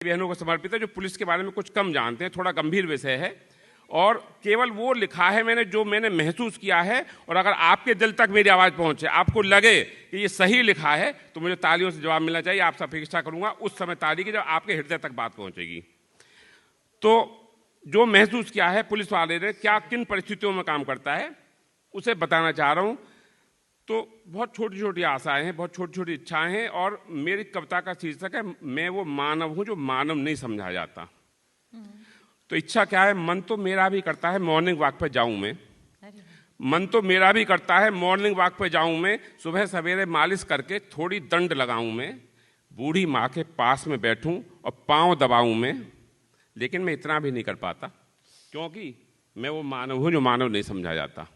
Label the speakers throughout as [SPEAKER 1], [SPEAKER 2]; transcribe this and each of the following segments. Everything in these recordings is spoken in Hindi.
[SPEAKER 1] बहनों को समर्पित है जो पुलिस के बारे में कुछ कम जानते हैं। थोड़ा गंभीर विषय है और केवल वो लिखा है मैंने जो मैंने महसूस किया है, और अगर आपके दिल तक मेरी आवाज़ पहुंचे, आपको लगे कि ये सही लिखा है, तो मुझे तालियों से जवाब मिलना चाहिए। आपसे अपेक्षा करूंगा उस समय ताली की जब आपके हृदय तक बात पहुंचेगी। तो जो महसूस किया है पुलिस वाले ने क्या किन परिस्थितियों में काम करता है उसे बताना चाह रहा हूं। तो बहुत छोटी छोटी आशाएं हैं, बहुत छोटी छोटी इच्छाएं हैं, और मेरी कविता का शीर्षक है मैं वो मानव हूं जो मानव नहीं समझा जाता। तो इच्छा क्या है? मन तो मेरा भी करता है मॉर्निंग वॉक पे जाऊं मैं, मन तो मेरा भी करता है मॉर्निंग वॉक पे जाऊं मैं, सुबह सवेरे मालिश करके थोड़ी दंड लगाऊं मैं, बूढ़ी माँ के पास में बैठूं और पांव दबाऊं मैं, लेकिन मैं इतना भी नहीं कर पाता क्योंकि मैं वो मानव हूं जो मानव नहीं समझा जाता।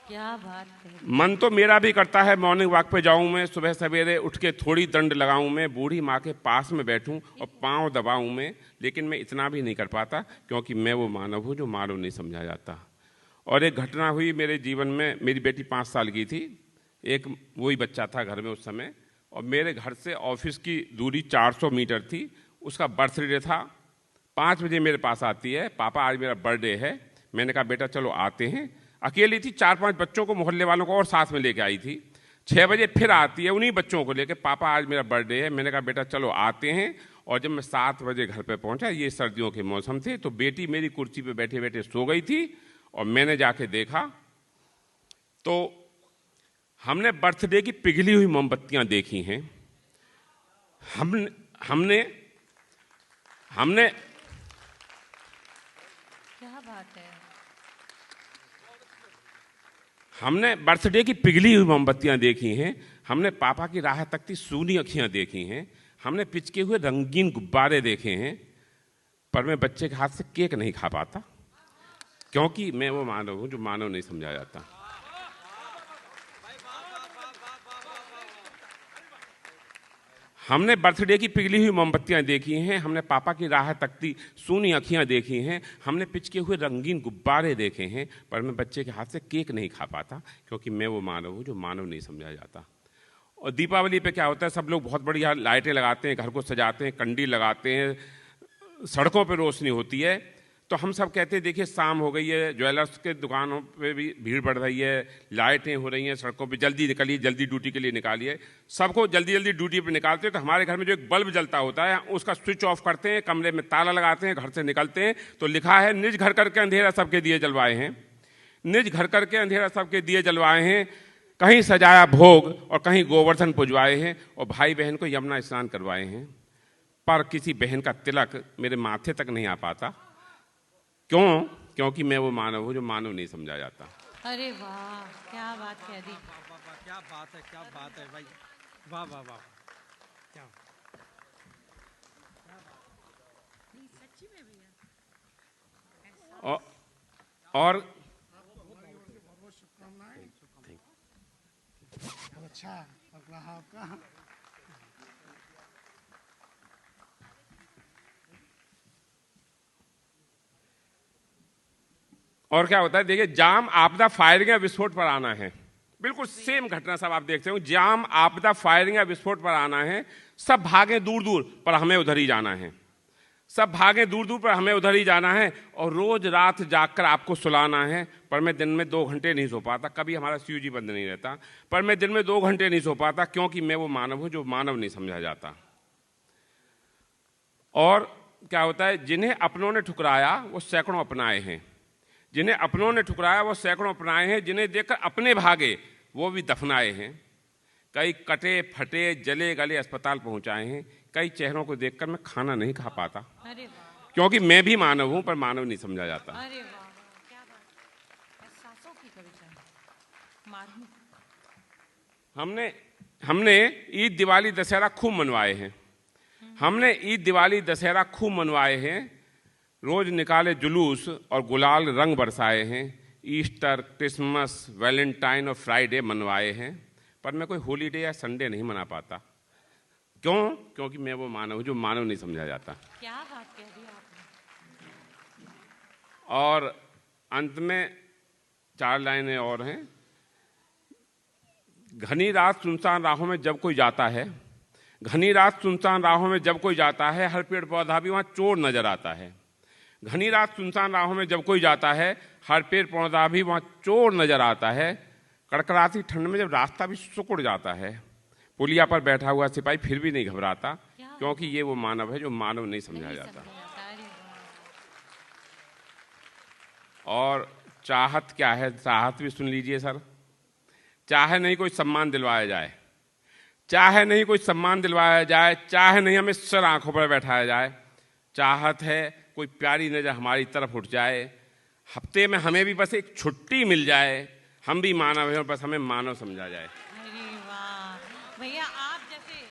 [SPEAKER 2] क्या बात है।
[SPEAKER 1] मन तो मेरा भी करता है मॉर्निंग वॉक पे जाऊं मैं, सुबह सवेरे उठ के थोड़ी दंड लगाऊं मैं, बूढ़ी माँ के पास में बैठूं और पांव दबाऊं मैं, लेकिन मैं इतना भी नहीं कर पाता क्योंकि मैं वो मानव हूं जो मानव नहीं समझा जाता। और एक घटना हुई मेरे जीवन में। मेरी बेटी 5 साल की थी, एक वही बच्चा था घर में उस समय, और मेरे घर से ऑफिस की दूरी 400 मीटर थी। उसका बर्थडे था। 5 बजे मेरे पास आती है, पापा आज मेरा बर्थडे है। मैंने कहा बेटा चलो आते हैं। अकेली थी, 4-5 बच्चों को, मोहल्ले वालों को और साथ में लेके आई थी। 6 बजे फिर आती है उन्हीं बच्चों को लेके, पापा आज मेरा बर्थडे है। मैंने कहा बेटा चलो आते हैं। और जब मैं 7 बजे घर पे पहुंचा, ये सर्दियों के मौसम थे, तो बेटी मेरी कुर्सी पे बैठे बैठे सो गई थी। और मैंने जाके देखा तो हमने बर्थडे की पिघली हुई मोमबत्तियां देखी हैं। हमने
[SPEAKER 2] क्या बात है।
[SPEAKER 1] हमने बर्थडे की पिघली हुई मोमबत्तियां देखी हैं। हमने पापा की राह तकती सूनी अखियां देखी हैं। हमने पिचके हुए रंगीन गुब्बारे देखे हैं। पर मैं बच्चे के हाथ से केक नहीं खा पाता क्योंकि मैं वो मानव हूं जो मानव नहीं समझा जाता। हमने बर्थडे की पिघली हुई मोमबत्तियां देखी हैं। हमने पापा की राह तकती सूनी अखियां देखी हैं। हमने पिचके हुए रंगीन गुब्बारे देखे हैं। पर मैं बच्चे के हाथ से केक नहीं खा पाता क्योंकि मैं वो मानव हूं जो मानव नहीं समझा जाता। और दीपावली पे क्या होता है, सब लोग बहुत बढ़िया लाइटें लगाते हैं, घर को सजाते हैं, कंडील लगाते हैं, सड़कों पर रोशनी होती है। तो हम सब कहते हैं देखिए शाम हो गई है, ज्वेलर्स के दुकानों पे भी भीड़ बढ़ रही है, लाइटें हो रही हैं सड़कों पे, जल्दी निकलिए, जल्दी ड्यूटी के लिए निकालिए। सबको जल्दी जल्दी ड्यूटी पे निकालते हैं। तो हमारे घर में जो एक बल्ब जलता होता है उसका स्विच ऑफ करते हैं, कमरे में ताला लगाते हैं, घर से निकलते हैं तो लिखा है निज घर करके अंधेरा सबके दिए जलवाए हैं, निज घर करके अंधेरा सबके दिए जलवाए हैं, कहीं सजाया भोग और कहीं गोवर्धन पुजवाए हैं, और भाई बहन को यमुना स्नान करवाए हैं। पर किसी बहन का तिलक मेरे माथे तक नहीं आ पाता। क्यों? क्योंकि मैं वो मानव हूं जो मानव नहीं समझा जाता।
[SPEAKER 2] अरे वाह, क्या बात कह दी।
[SPEAKER 3] क्या बात है, क्या बात है भाई, वाह वाह वाह, क्या
[SPEAKER 2] सच्ची में भैया।
[SPEAKER 1] और
[SPEAKER 3] अच्छा लग रहा आपका।
[SPEAKER 1] और क्या होता है देखिए, जाम आपदा फायरिंग या विस्फोट पर आना है, बिल्कुल सेम घटना सब आप देखते हो। जाम आपदा फायरिंग या विस्फोट पर आना है, सब भागे दूर दूर पर हमें उधर ही जाना है, सब भागे दूर दूर पर हमें उधर ही जाना है। और रोज रात जागकर आपको सुलाना है। पर मैं दिन में 2 घंटे नहीं सो पाता, कभी हमारा सीयूजी बंद नहीं रहता, पर मैं दिन में 2 घंटे नहीं सो पाता क्योंकि मैं वो मानव हूं जो मानव नहीं समझा जाता। और क्या होता है, जिन्हें अपनों ने ठुकराया वो सैकड़ों अपनाए हैं, जिन्हें अपनों ने ठुकराया वो सैकड़ों अपनाए हैं, जिन्हें देखकर अपने भागे वो भी दफनाए हैं। कई कटे फटे जले गले अस्पताल पहुंचाए हैं। कई चेहरों को देखकर मैं खाना नहीं खा पाता क्योंकि मैं भी मानव हूं पर मानव नहीं समझा जाता।
[SPEAKER 2] अरे वाह, क्या बात। एहसासों की कविता।
[SPEAKER 1] हमने ईद दिवाली दशहरा खूब मनवाए हैं। हमने ईद दिवाली दशहरा खूब मनवाए हैं। रोज निकाले जुलूस और गुलाल रंग बरसाए हैं। ईस्टर, क्रिसमस, वैलेंटाइन और फ्राइडे मनवाए हैं। पर मैं कोई हॉलीडे या संडे नहीं मना पाता। क्यों? क्योंकि मैं वो मानव हूं जो मानव नहीं समझा जाता।
[SPEAKER 2] क्या बात कह दी आपने।
[SPEAKER 1] और अंत में 4 लाइनें और हैं। घनी रात सुनसान राहों में जब कोई जाता है, घनी रात सुनसान राहों में जब कोई जाता है, हर पेड़ पौधा भी वहाँ चोर नजर आता है। घनी रात सुनसान राहों में जब कोई जाता है, हर पेड़ पौधा भी वहाँ चोर नजर आता है। कड़कड़ाती ठंड में जब रास्ता भी सिकुड़ जाता है, पुलिया पर बैठा हुआ सिपाही फिर भी नहीं घबराता, क्योंकि ये वो मानव है जो मानव नहीं समझा जाता। और चाहत क्या है, चाहत भी सुन लीजिए सर। चाहे नहीं कोई सम्मान दिलवाया जाए, चाहे नहीं कोई सम्मान दिलवाया जाए, चाहे नहीं हमें सर आंखों पर बैठाया जाए, चाहत है कोई प्यारी नजर हमारी तरफ उठ जाए, हफ्ते में हमें भी बस एक छुट्टी मिल जाए, हम भी मानव हैं और बस हमें मानव समझा जाए।